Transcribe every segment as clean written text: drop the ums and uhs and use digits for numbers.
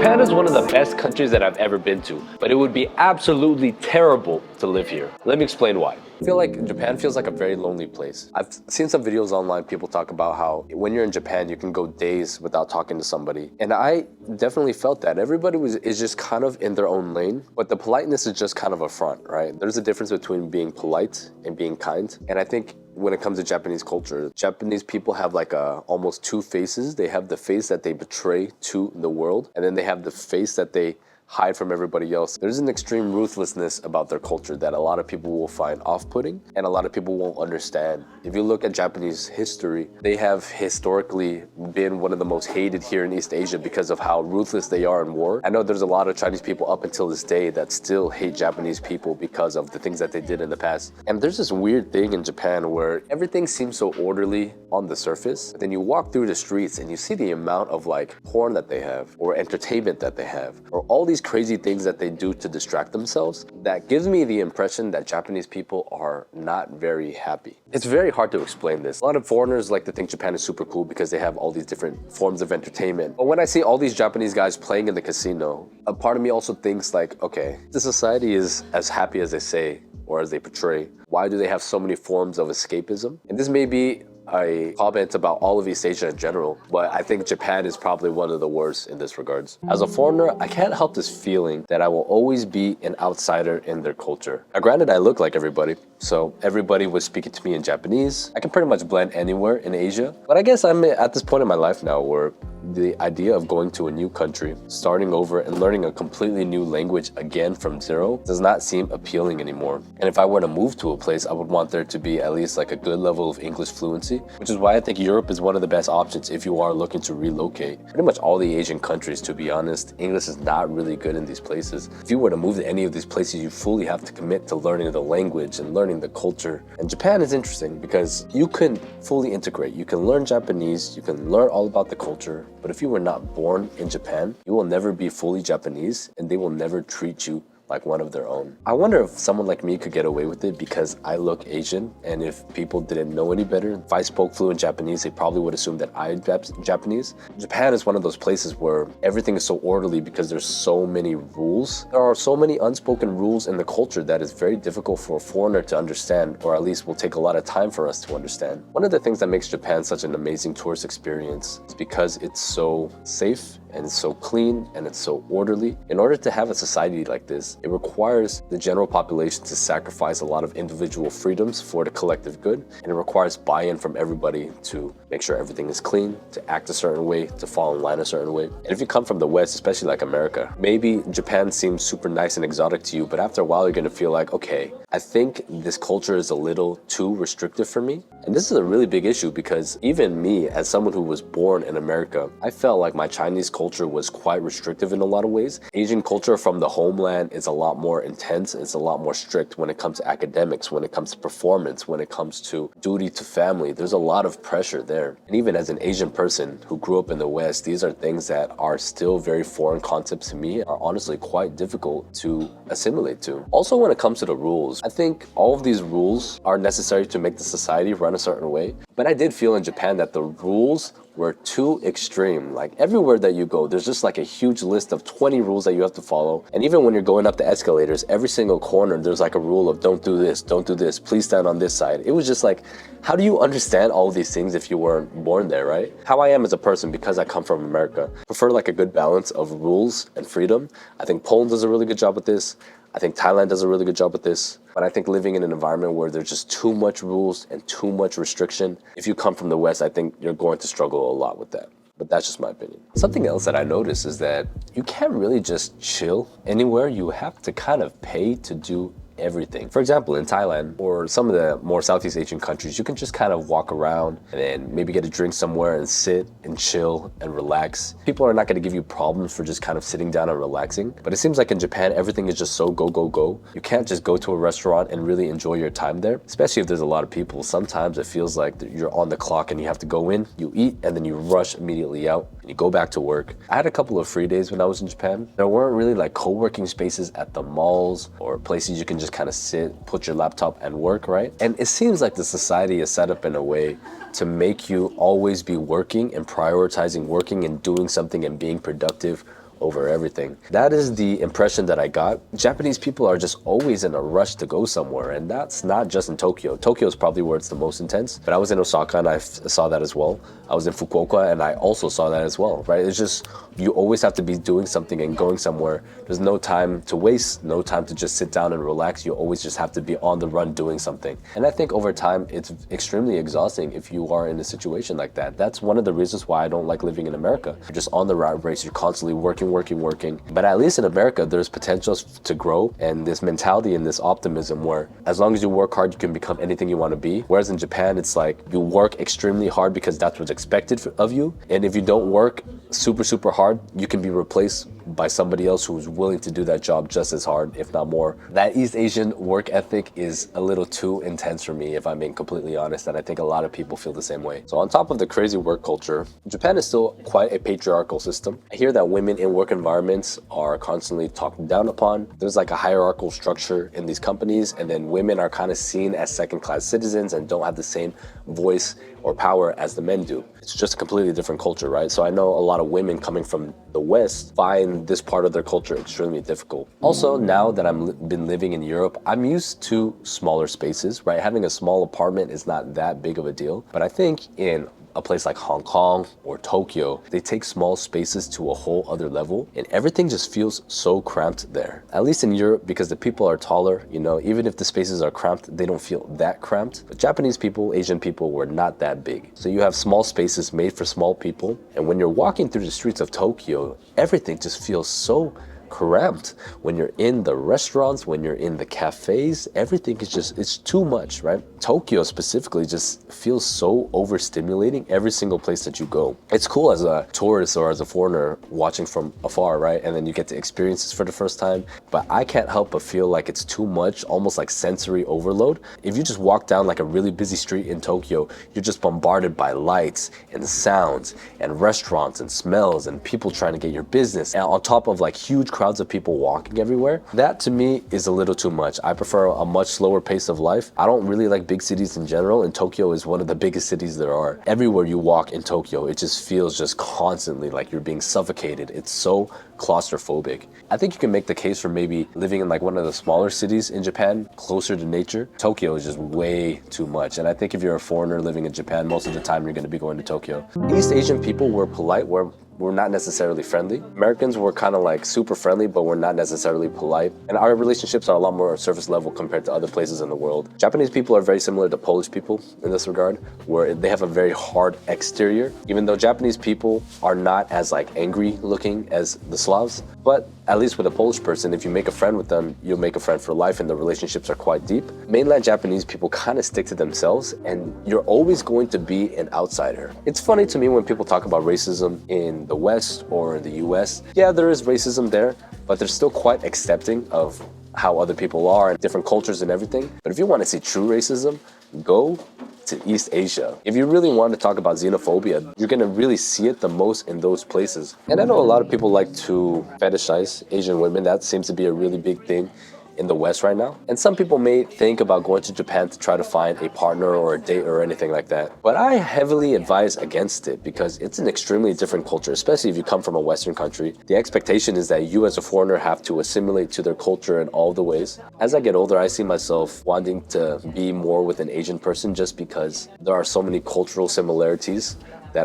Japan is one of the best countries that I've ever been to, but it would be absolutely terrible to live here. Let me explain why. I feel like Japan feels like a very lonely place. I've seen some videos online, people talk about how when you're in Japan, you can go days without talking to somebody. And I definitely felt that. Everybody is just kind of in their own lane, but the politeness is just kind of a front, right? There's a difference between being polite and being kind. And I think when it comes to Japanese culture, Japanese people have like almost two faces. They have the face that they betray to the world, and then they have the face that they hide from everybody else. There's an extreme ruthlessness about their culture that a lot of people will find off-putting and a lot of people won't understand. If you look at Japanese history, they have historically been one of the most hated here in East Asia because of how ruthless they are in war. I know there's a lot of Chinese people up until this day that still hate Japanese people because of the things that they did in the past. And there's this weird thing in Japan where everything seems so orderly on the surface. Then you walk through the streets and you see the amount of like porn that they have or entertainment that they have or all these crazy things that they do to distract themselves. That gives me the impression that Japanese people are not very happy. It's very hard to explain this. A lot of foreigners like to think Japan is super cool because they have all these different forms of entertainment. But when I see all these Japanese guys playing in the casino, a part of me also thinks like, okay, the society is as happy as they say or as they portray. Why do they have so many forms of escapism? And this may be a comment about all of East Asia in general, but I think Japan is probably one of the worst in this regards. As a foreigner, I can't help this feeling that I will always be an outsider in their culture. Now, granted, I look like everybody, so everybody was speaking to me in Japanese. I can pretty much blend anywhere in Asia, but I guess I'm at this point in my life now where the idea of going to a new country, starting over and learning a completely new language again from zero does not seem appealing anymore. And if I were to move to a place, I would want there to be at least like a good level of English fluency, which is why I think Europe is one of the best options if you are looking to relocate. Pretty much all the Asian countries, to be honest, English is not really good in these places. If you were to move to any of these places, you fully have to commit to learning the language and learning the culture. And Japan is interesting because you can fully integrate. You can learn Japanese, you can learn all about the culture, but if you were not born in Japan, you will never be fully Japanese and they will never treat you like one of their own. I wonder if someone like me could get away with it because I look Asian, and if people didn't know any better, if I spoke fluent Japanese, they probably would assume that I'm Japanese. Japan is one of those places where everything is so orderly because there's so many rules. There are so many unspoken rules in the culture that is very difficult for a foreigner to understand, or at least will take a lot of time for us to understand. One of the things that makes Japan such an amazing tourist experience is because it's so safe and it's so clean and it's so orderly. In order to have a society like this, it requires the general population to sacrifice a lot of individual freedoms for the collective good, and it requires buy-in from everybody to make sure everything is clean, to act a certain way, to fall in line a certain way. And if you come from the West, especially like America, maybe Japan seems super nice and exotic to you, but after a while you're gonna feel like, okay, I think this culture is a little too restrictive for me. And this is a really big issue because even me, as someone who was born in America, I felt like my Chinese culture was quite restrictive in a lot of ways. Asian culture from the homeland is a lot more intense. It's a lot more strict when it comes to academics, when it comes to performance, when it comes to duty to family. There's a lot of pressure there. And even as an Asian person who grew up in the West, these are things that are still very foreign concepts to me, are honestly quite difficult to assimilate to. Also, when it comes to the rules, I think all of these rules are necessary to make the society run a certain way. But I did feel in Japan that the rules were too extreme. Like everywhere that you go, there's just like a huge list of 20 rules that you have to follow. And even when you're going up the escalators, every single corner, there's like a rule of don't do this, please stand on this side. It was just like, how do you understand all of these things if you weren't born there, right? How I am as a person, because I come from America, prefer like a good balance of rules and freedom. I think Poland does a really good job with this. I think Thailand does a really good job with this. But I think living in an environment where there's just too much rules and too much restriction, if you come from the West, I think you're going to struggle a lot with that. But that's just my opinion. Something else that I noticed is that you can't really just chill anywhere. You have to kind of pay to do everything. For example, in Thailand or some of the more Southeast Asian countries, you can just kind of walk around and then maybe get a drink somewhere and sit and chill and relax. People are not going to give you problems for just kind of sitting down and relaxing. But it seems like in Japan, everything is just so go, go, go. You can't just go to a restaurant and really enjoy your time there, especially if there's a lot of people. Sometimes it feels like you're on the clock and you have to go in, you eat, and then you rush immediately out and you go back to work. I had a couple of free days when I was in Japan. There weren't really like co-working spaces at the malls or places you can just kind of sit, put your laptop and work, right? And it seems like the society is set up in a way to make you always be working and prioritizing working and doing something and being productive over everything. That is the impression that I got. Japanese people are just always in a rush to go somewhere, and that's not just in Tokyo. Tokyo is probably where it's the most intense, but I was in Osaka and I saw that as well. I was in Fukuoka and I also saw that as well, right? It's just, you always have to be doing something and going somewhere. There's no time to waste, no time to just sit down and relax. You always just have to be on the run doing something. And I think over time, it's extremely exhausting if you are in a situation like that. That's one of the reasons why I don't like living in America. You're just on the rat race, you're constantly working. But at least in America, there's potentials to grow, and this mentality and this optimism where as long as you work hard, you can become anything you want to be. Whereas in Japan, it's like you work extremely hard because that's what's expected of you. And if you don't work super hard, you can be replaced by somebody else who's willing to do that job just as hard, if not more. That East Asian work ethic is a little too intense for me, if I'm being completely honest, and I think a lot of people feel the same way. So on top of the crazy work culture, Japan is still quite a patriarchal system. I hear that women in work environments are constantly talked down upon. There's like a hierarchical structure in these companies, and then women are kind of seen as second-class citizens and don't have the same voice or power as the men do. It's just a completely different culture, right? So I know a lot of women coming from the West find this part of their culture extremely difficult. Also, now that I've been living in Europe, I'm used to smaller spaces, right? Having a small apartment is not that big of a deal. But I think in a place like Hong Kong or Tokyo, they take small spaces to a whole other level, and everything just feels so cramped there. At least in Europe, because the people are taller, you know, even if the spaces are cramped, they don't feel that cramped. But Japanese people, Asian people were not that big. So you have small spaces made for small people, and when you're walking through the streets of Tokyo, everything just feels so cramped. When you're in the restaurants, when you're in the cafes, everything is just, it's too much, right? Tokyo specifically just feels so overstimulating every single place that you go. It's cool as a tourist or as a foreigner watching from afar, right? And then you get to experience this for the first time. But I can't help but feel like it's too much, almost like sensory overload. If you just walk down like a really busy street in Tokyo, you're just bombarded by lights and sounds and restaurants and smells and people trying to get your business. And on top of like huge crowds of people walking everywhere, that to me is a little too much. I prefer a much slower pace of life. I don't really like big cities in general, and Tokyo is one of the biggest cities there are. Everywhere you walk in Tokyo, it just feels just constantly like you're being suffocated. It's so claustrophobic. I think you can make the case for maybe living in like one of the smaller cities in Japan, closer to nature. Tokyo is just way too much. And I think if you're a foreigner living in Japan, most of the time you're going to be going to Tokyo. East Asian people were polite, we're not necessarily friendly. Americans were kind of like super friendly, but we're not necessarily polite. And our relationships are a lot more surface level compared to other places in the world. Japanese people are very similar to Polish people in this regard, where they have a very hard exterior, even though Japanese people are not as like angry looking as the Slavs. But at least with a Polish person, if you make a friend with them, you'll make a friend for life, and the relationships are quite deep. Mainland Japanese people kind of stick to themselves, and you're always going to be an outsider. It's funny to me when people talk about racism in the West or the US. Yeah, there is racism there, but they're still quite accepting of how other people are and different cultures and everything. But if you want to see true racism, go to East Asia. If you really want to talk about xenophobia, you're going to really see it the most in those places. And I know a lot of people like to fetishize Asian women. That seems to be a really big thing in the West right now. And some people may think about going to Japan to try to find a partner or a date or anything like that. But I heavily advise against it because it's an extremely different culture, especially if you come from a Western country. The expectation is that you as a foreigner have to assimilate to their culture in all the ways. As I get older, I see myself wanting to be more with an Asian person just because there are so many cultural similarities that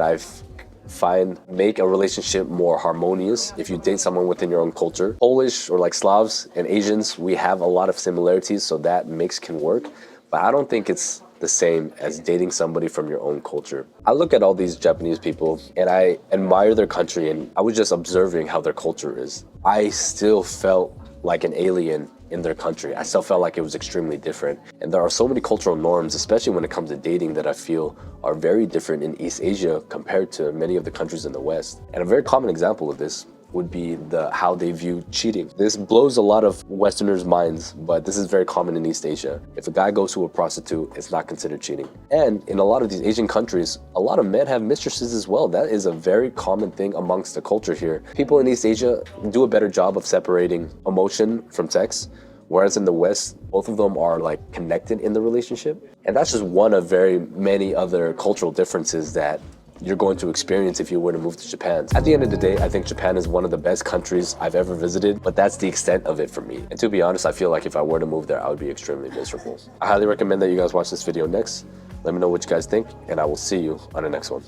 make a relationship more harmonious if you date someone within your own culture. Polish or like Slavs and Asians, we have a lot of similarities, so that mix can work. But I don't think it's the same as dating somebody from your own culture. I look at all these Japanese people and I admire their country, and I was just observing how their culture is. I still felt like an alien in their country. I still felt like it was extremely different. And there are so many cultural norms, especially when it comes to dating, that I feel are very different in East Asia compared to many of the countries in the West. And a very common example of this would be how they view cheating. This blows a lot of Westerners' minds, but this is very common in East Asia. If a guy goes to a prostitute, it's not considered cheating. And in a lot of these Asian countries, a lot of men have mistresses as well. That is a very common thing amongst the culture here. People in East Asia do a better job of separating emotion from sex, whereas in the West, both of them are like connected in the relationship. And that's just one of very many other cultural differences that you're going to experience if you were to move to Japan. At the end of the day, I think Japan is one of the best countries I've ever visited, but that's the extent of it for me. And to be honest, I feel like if I were to move there, I would be extremely miserable. I highly recommend that you guys watch this video next. Let me know what you guys think, and I will see you on the next one.